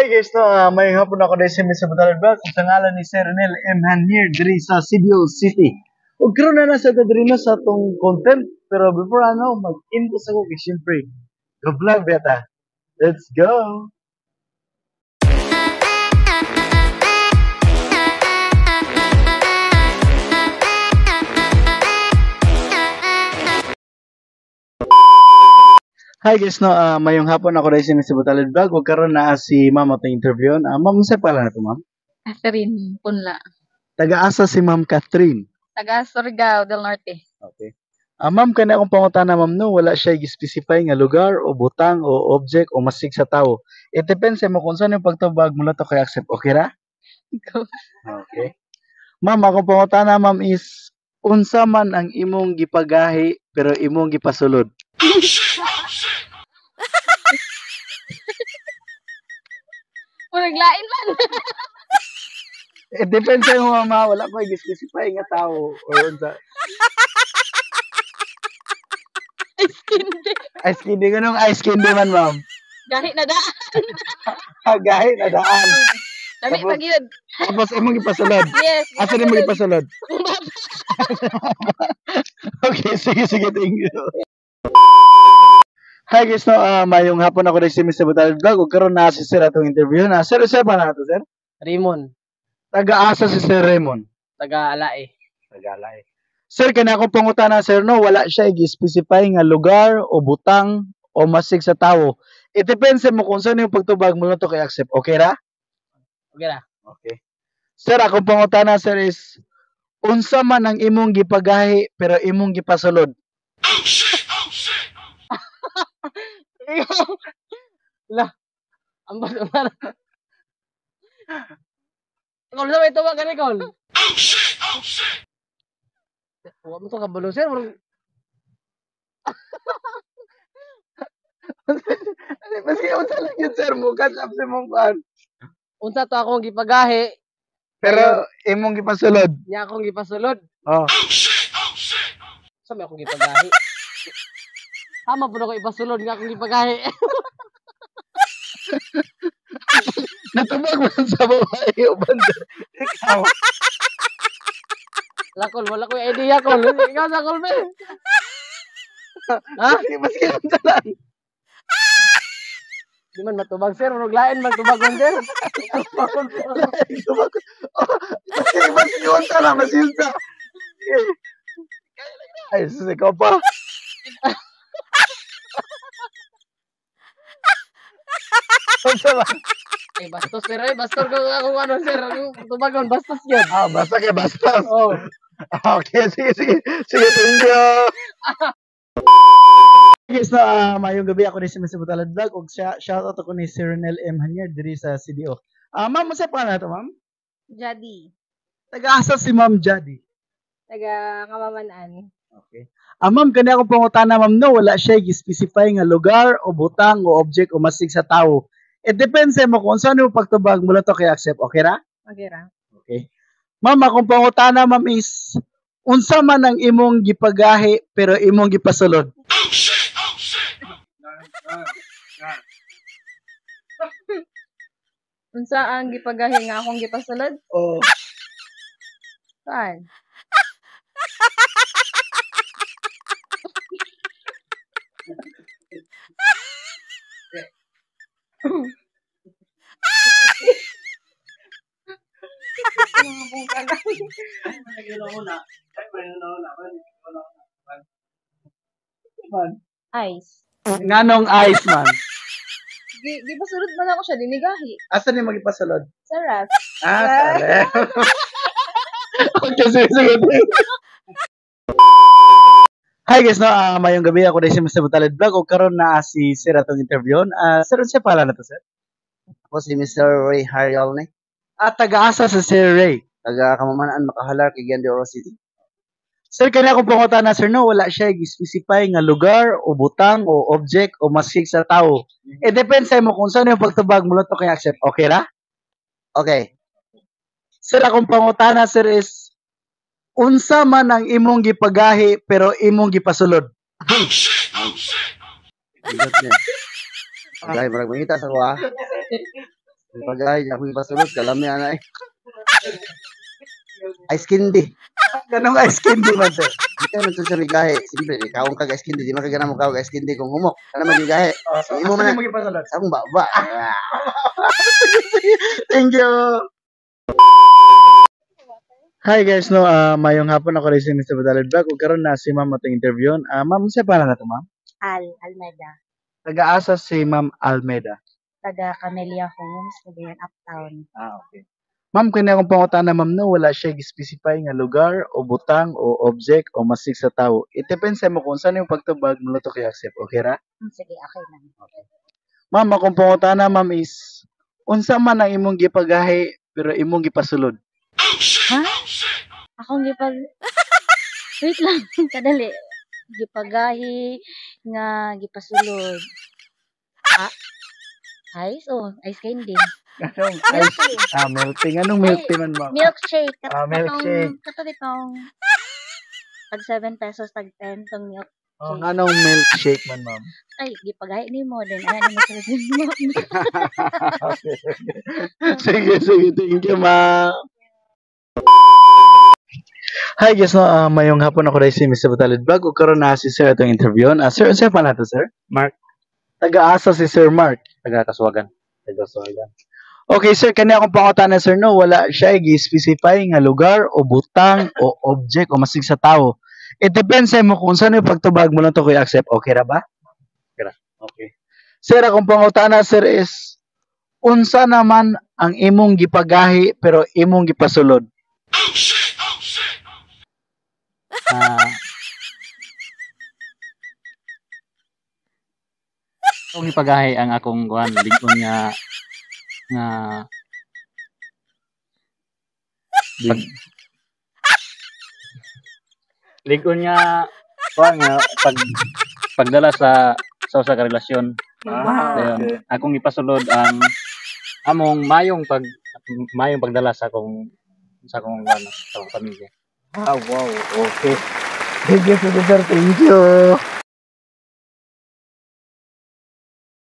Hi guys, no, may hapon ako dahil si Mr. Batalad Vlog sa ngalan ni Sir Renel M. Hanier diri sa Cebu City. Ug karon na sa diri na sa atong content, pero before mag-input ako kay syempre. Go vlog beta. Let's go. Hi guys, no, mayong hapon ako dahil si Mr. Batalad Vlog. Ug karon na si Ma'am atong interview. Ma'am, sa pala na to, Ma'am? Catherine Punla. Taga-asa si Ma'am Catherine. Taga Surigao del Norte. Okay. Ma'am, kani akong pangutana, ma'am, no, wala siya i-specify nga lugar o butang o object o masig sa tao. It depends mo kung saan yung pagtubag mula to kay accept. Okay ra? Go. Okay. Ma'am, akong pangutana, ma'am, is unsa man ang imong gipagahi pero imong gipasulod? Murag lain man. It depends mo, mama. Wala ko i-specify nga tao or unsa. Ice candy. Ice candy, ganun ice candy man, ma'am. Gahi na daan. Gahi na daan. Dami Tapos- pag yun. Tapos imong gipasulod. Yes. Asa din mo gipasulod? Okay, sige, thank you. Hi guys, no, mayong hapon ako rin si Mr. Batalad Vlog. Ug karon na si Sir atong interview na. Sir pa na to, sir? Raymond, Taga-asa si Sir Raymond. taga Alae. Tagalay. Sir, kana akong pangutana, sir, no, wala siya i-specify nga lugar o butang o masig sa tao. It depends mo kung saan yung pagtubag mo to kay accept. Okay ra? Okay na. Okay. Sir, akong pangutana, sir, is unsa man ang imong gipagahi pero imong gipasulod? Ang bago na. Ikaw na may tawag ka, Nicole. Huwag mo ito kabalo, sir. Maski unsa lang yun, sir, mo catch up sa mong pan. Unsa to akong gipagahi, Pero imong gipasulod. niya akong gipasulod. Oh. Sa may akong gipagahi. Tama po na ko ipasulod nga akong gipagahi. Natubag man sa babae o banda. Ikaw. Lakol, wala ko yung idea, Col. Ikaw sa Col, be. Ha? Maski unsa lang. Di man matubag, sir. Murag lain man tubag man, sir. Maski unsa lang, maski unsa. Ay, sus, ikaw pa. Unsa lang. Eh, bastos, sir. Eh, bastos ko ako ano, sir. Ako tubagon, bastos yun. Basta kay basta. Oh. Okay, sige, thank you. Guys, mayong gabi ako ni si Mr. Batalad Vlog ug shoutout ako ni Sir Renel M. Hanier diri sa CDO. Ma'am, sa pa na to, ma'am? Jadi. Taga-asa si Ma'am Jadi. Taga Kamamanan. Okay. Ma'am, kani ako pangutana, ma'am, no, wala siya i-specify nga lugar o butang o object o masig sa tao. It depends mo kung saan yung pagtubag mula to kay accept. Okay ra? Okay ra. Okay. Ma'am, akong pangutana, ma'am, is unsa man ang imong gipagahi pero imong gipasulod? Unsa ang gipagahi nga akong gipasulod? Oh. Saan? Ice. Nganong ice man? Gipasulod man ako siya, dinigahi. Asa ni magipasulod? Sa ref. Sale. Okay, sige. Hi guys, no, mayong gabi ako dahil si Mr. Batalad Vlog ug karon na si Sir atong interview. Sir, siya pala na to, sir? Ako si Mr. Ray Harial ni. Taga-asa sa Sir Ray. Taga Kamamanaan, Makahalar, Cagayan de Oro City. Sir, kanya akong pangutana, sir, no, wala siya i-specify nga lugar o butang o object o masig sa tao. It depends mo kung saan yung pagtubag mula to kay accept. Okay ra? Okay. Sir, akong pangutana, sir, is unsa man ang imong gipagahi pero imong gipasulod? Indot niya. Okay, marag mangita sa kuha. Pagahay niya akong ipasulod kalami ana eh. Ice candy. Ganong ice candy man sir. Ikaw man to sir gahe. Siyempre ikaw ang kag ice candy, di man kag mo kag ice candy kung humok. Kana man yung gahe. So, Imo asa man mo gipasulod? akong baba. Thank you. Hi guys, no, mayong hapon ako rin si Mr. Batalad Vlog. Ug karon na si Ma'am atong interview. Ma'am, sa pala na to, Ma'am? Almeda, Taga-asa si Ma'am Almeda. taga Camellia Homes, Cagayan Uptown. Okay. Ma'am, kanya akong pangutana, ma'am, no, wala siya specify nga lugar o butang o object o masig sa tao. It depends sa mo kung saan yung pagtubag mo to kay accept. Okay ra? Sige, okay lang. Ma'am, akong pangutana, ma'am, is unsa man ang imong gipagahi pero imong gipasulod. Ha? Akong gipag... Wait lang, kadali. Gipagahi nga gipasulod. Ice? Oh, ice candy. Anong ice? Melting. Anong melting man, ma'am? Milkshake. Milkshake. Katong tag 7 pesos, tag 10 tong milk. Oh, anong milkshake man, ma'am? Ay, gipagahi ni mo din. Ayan ni mo sa Okay. Sige, sige. Thank you, ma'am. Hi guys, no, mayong hapon ako rin si Mr. Batalid Vlog. Ug karon na si Sir itong interview. Sir, unsa pa nato, sir? Mark. Taga-asa si Sir Mark. Taga Kasuwagan. Okay, sir, kanya akong pangutana, sir, no, wala siya i-specify nga lugar o butang o object o masig sa tao. It depends sa mo kung saan yung pagtubag mo lang to kuya accept. Okay ra ba? Okay ra. Okay. Sir, akong pangutana, sir, is unsa naman ang imong gipagahi pero imong gipasulod? Kung ipagahi ang akong kuan lingkon nga lingkon nga kuan nga pagdala sa usa ka relasyon. Ayun, akong ipasulod ang among mayong pagdala sa akong sa akong pamilya. Ah, wow. Okay. Thank you, sir. Thank you.